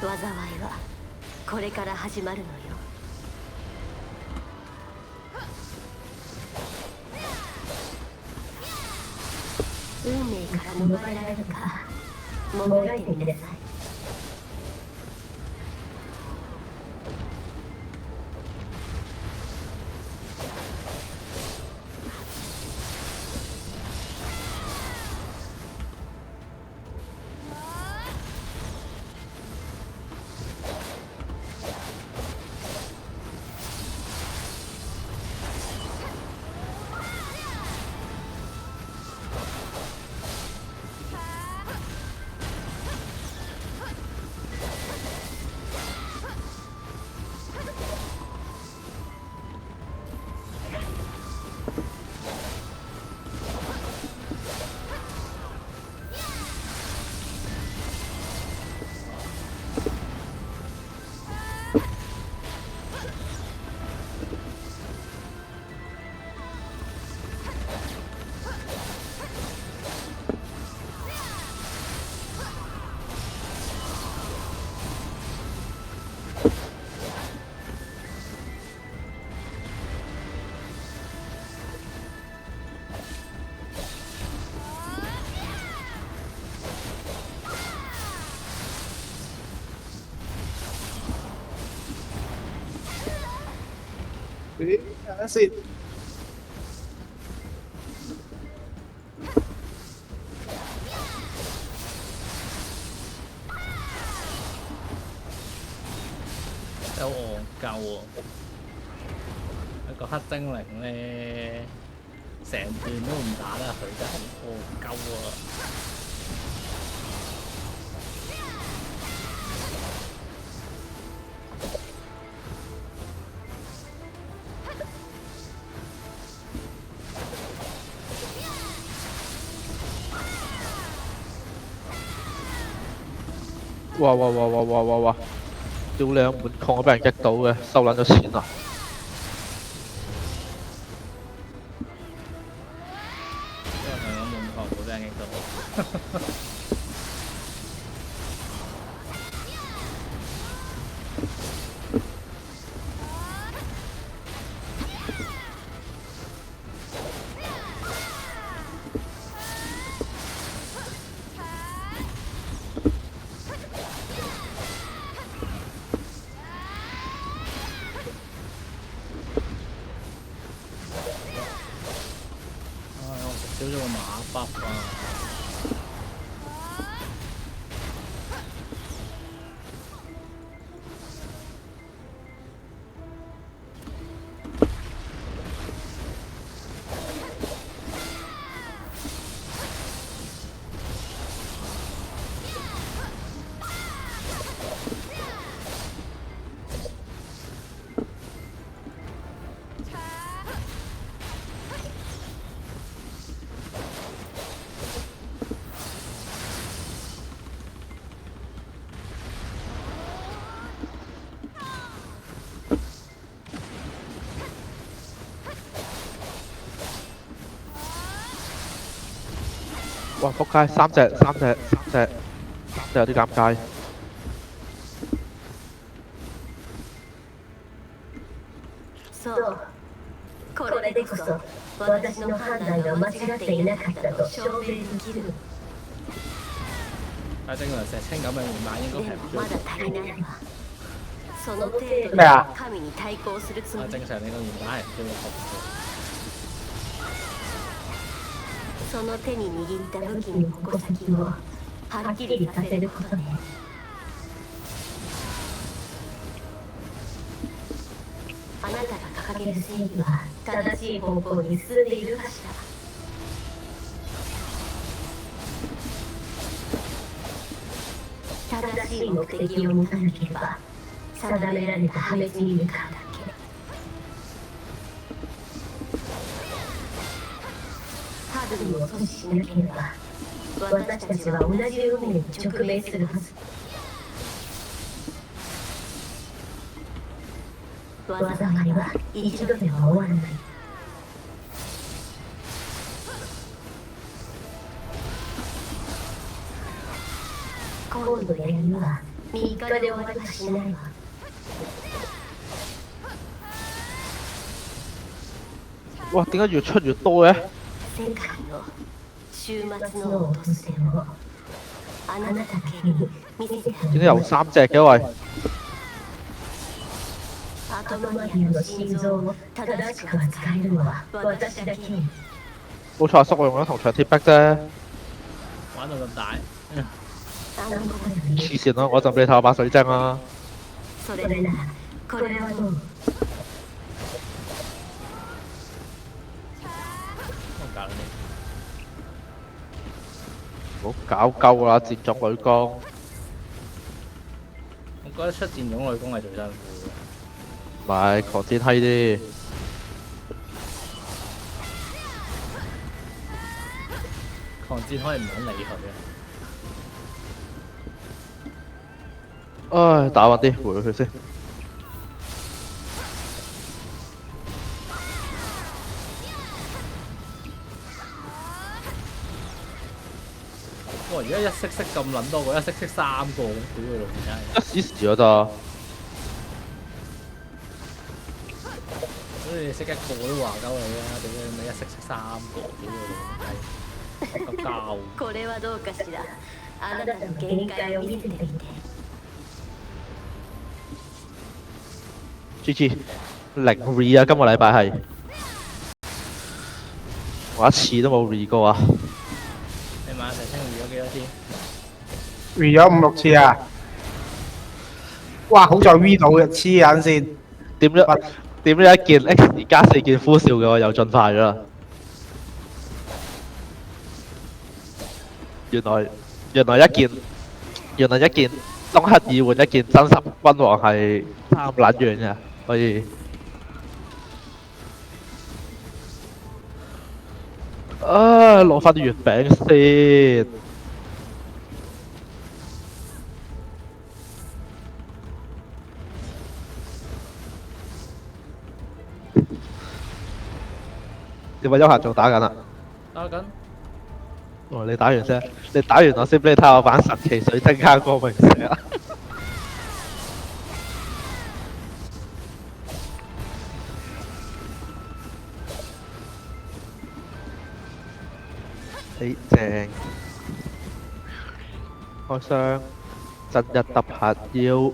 災いはこれから始まるのよ。運命から逃れられるかもがいてみなさい。สิ有戇鳩喎！一個黑精靈咧，成段都唔打得佢，真係戇鳩啊！哇哇哇哇哇哇哇！屌你啊！滿礦都俾人擊到嘅，收撚咗錢啊！因為佢講滿礦會俾人擊到。少咗個馬北啊！哇！仆街，三隻有啲尷尬。そう、これでこそ私の判断が間違っていなかったと証明できる。但正常石青咁嘅換馬應該係唔まだ足りないわ。その程度で咩啊神に対抗するつもり。正常你個換馬係唔需要學嘅。その手に握った武器の矛先をはっきりさせることであなたが掲げる正義は正しい方向に進んでいるかしら。正しい目的を持たなければ定められた破滅に向かうだけ。ハドゥンを阻止しなければ私たちは同じ運命に直面するはず。災いは一度では終わらない。今度やるのは3日で終わりはしないわ。哇！點解越出越多嘅？世界の終末の訪れをあなただけに見せてあげる。點解有3隻嘅喂？アトマリアの心臓を正しく扱えるのは私だけに。冇錯，叔我用咗同場鐵壁啫。玩到咁大，あの子より黐線啦！我就俾你睇我把水晶啦。それならこれはどう？我搞你。唔好搞鳩啦！戰種女工，我覺得出戰種女工係最辛苦唔係狂戰閪啲。嘅，抗戰可以唔肯理佢嘅。唉，打暈啲，回去先。哇！而家一色咁撚多個，一色3個，屌佢老母真係！一時時嗰咋？所以識一個都話鳩你啦，屌你咪一色3個，屌佢老母閪！交これはどうかしら。あなたの限界を見せてみて。GG 零 re 啊！今個禮拜係我一次都冇 re 過啊！你晚上清預咗幾多次？ V 咗5、6次啊！哇，好在 V 到嘅，黐眼線。點咗一件 X 加4件呼嘯嘅我又進化咗啦！原來一件東克爾換一件真實君王係差咁撚樣嘅，可以。攞翻啲月餅先。點解休閒仲打緊啊？打緊。哦，你打完先，你打完我先俾你睇下我版神奇水晶卡光明石啊！你正，開箱，真日特拍腰，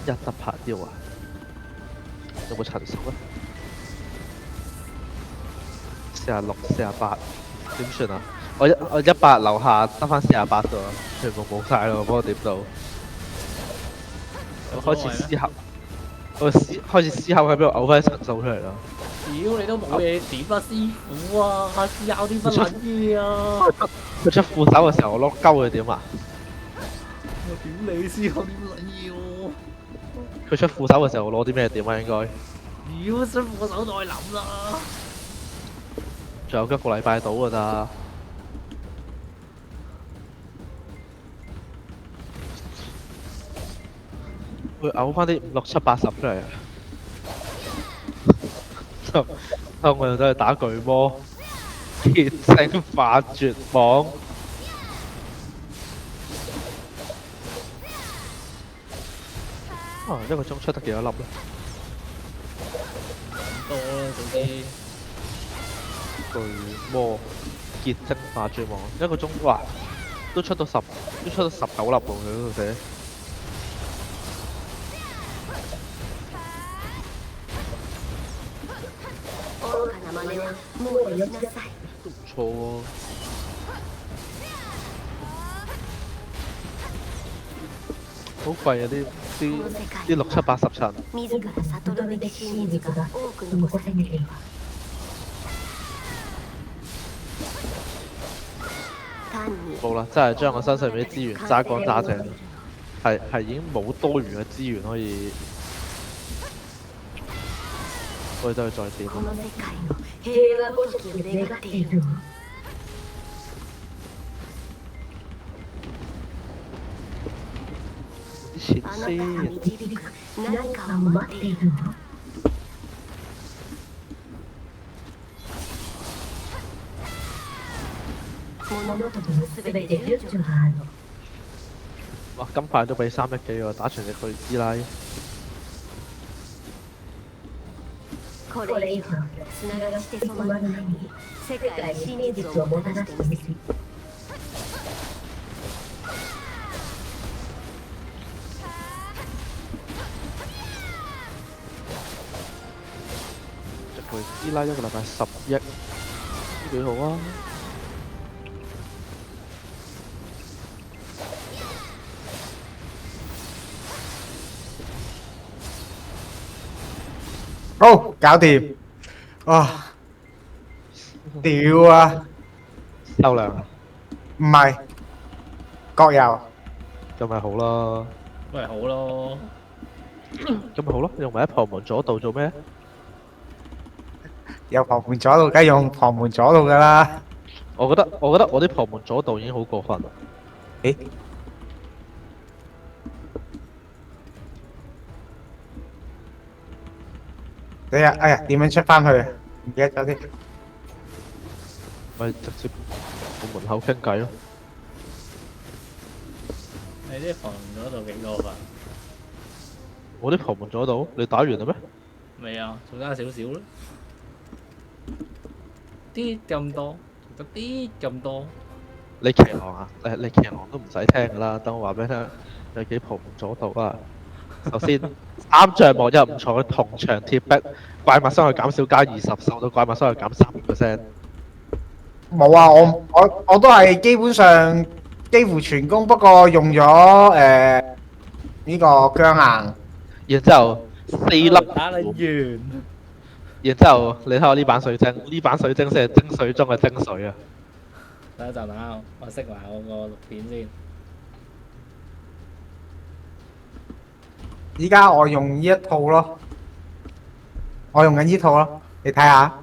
真日特拍腰啊！有冇陳熟啊？46、48點算啊？我100樓下得翻48啫喎，全部冇晒咯，幫我點到。我開始思考，開始思考喺邊度嘔翻啲陳數出嚟咯。屌你都冇嘢點啊，師傅啊！試下啲乜撚嘢啊！佢出副手嘅時候，我攞鳩佢點啊？我屌你試下啲乜撚嘢喎！佢出副手嘅時候，我攞啲咩點啊？應該。屌出副手再諗啦！仲有一個禮拜到㗎咋。會嘔翻啲5、6、7、80出嚟啊！我又走去打巨魔，鐵星化絕網。啊！一個鐘出得幾多粒咧？多啦，總之。巨魔結晶化絕望，一個鐘哇，都出到19粒喎，佢嗰度寫。愚かな真似はもうやめなさい。都唔錯喎。好貴啊！啲6、7、80層。自ら悟るべき真実が多く残されているわ。冇啦，真係將我身上面啲資源揸乾揸淨，係已經冇多餘嘅資源可以走去再點。この世界の平和保持を願っているの。啲錢あなたが先。導く何かを待っているの。物事の全て順序があるの。哇！金塊都俾3億幾喎，打全力去師奶。これ以上砂がして染まる目に世界に真実をもたらしてみせる。就去師奶一個禮拜10億，都幾好啊！好，搞掂。哇！屌啊！收量啊，唔係，各有。咁咪好咯，咪好咯。咁咪好咯，用埋喺旁門左道做咩？有旁門左道，梗係用旁門左道㗎啦。我覺得我啲旁門左道已經好過分啦。誒，你啊，哎呀，點樣出翻去啊？唔記得咗添。咪直接喺門口傾偈咯。你啲防嗰度幾過分？我啲旁門左道，你打完啦咩？未啊，仲差少少咯，啲咁多，得啲咁多。你騎狼啊？你騎狼都唔使聽噶啦，等我話俾你聽，有幾旁門左道啊！首先，3象望1唔錯，銅牆鐵壁，怪物傷害減少加20，受到怪物傷害減30%。冇啊，我都係基本上幾乎全攻，不過用咗呢個僵硬。然之後4粒打你完。然之後你睇我呢版水晶，呢版水晶先係精髓中嘅精髓啊！等一陣啊，我熄埋我個錄片先。依家我用呢一套咯，我用緊呢套咯，你睇下。